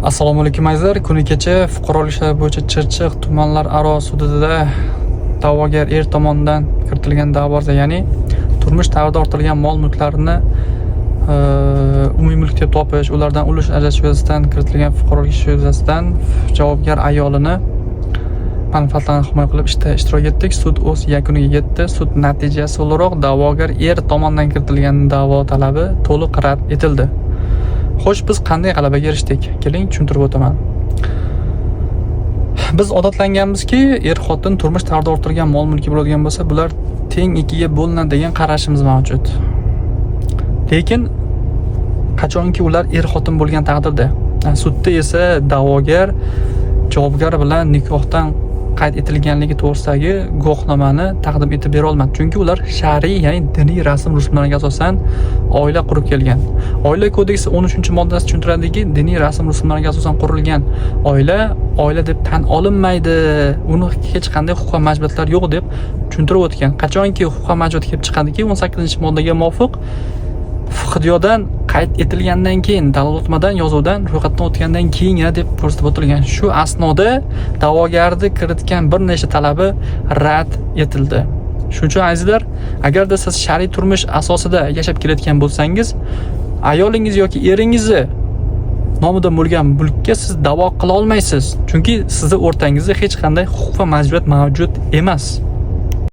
Assalomu alaykum azizlar. Kuni kecha fuqarolik ishlari bo'yicha Chirchiq tumanlararo sudida da'vogar tomonidan kiritilgan da'voza, ya'ni turmush davrida ortilgan mol-mulklarni umumiy mulk deb topish, ulardan ulush ajratish yuzasidan kiritilgan fuqarolik ishi yuzasidan javobgar ayolini manfaatlarini himoya qilib ishda ishtirok etdik. Sud o'z yakuniga yetdi. Sud natijasi o'laroq da'vogar tomonidan kiritilgan da'vo talabi to'liq rad etildi. Xo'sh, biz qanday g'alabaga erishdik? Keling, tushuntirib o'taman. Biz odatlanganmizki, xotin turmush davrida ortilgan mol-mulki bo'ladigan bo'lsa, bular teng ikkiga bo'linadi degan qarashimiz mavjud. Lekin qachonki ular xotin bo'lgan taqdirda, sudda esa da'vogar javobgar bilan nikohdan qayd etilganligi to'g'risidagi guvohnomani taqdim etib bera olmadi. Chunki ular shar'iy, ya'ni diniy rasm-rusumlarga asosan oila qurib kelgan. Oila kodeksi 13-moddasi tushuntiradiki, diniy rasm-rusumlarga asosan qurilgan oila deb tan olinmaydi. Uni hech qanday huquq va majburiyatlar yo'q deb tushuntirib o'tgan. Qachonki huquq va majburiyat kelib chiqadiki, 18-moddaga muvofiq fiqdiyodan qayd etilgandan keyin, dalolatnomadan yozuvdan ro'yxatdan o'tgandan keyingina deb ko'rsatib o'tilgan. Shu asnoda da'vogarni kiritgan bir nechta talabi rad etildi. Shuning uchun azizlar, agarda siz shar'iy turmush asosida yashab kelayotgan bo'lsangiz, ayolingiz yoki eringizni nomida bo'lgan mulkka siz da'vo qila olmaysiz. Chunki sizning o'rtangizda hech qanday huquq va majburiyat mavjud emas.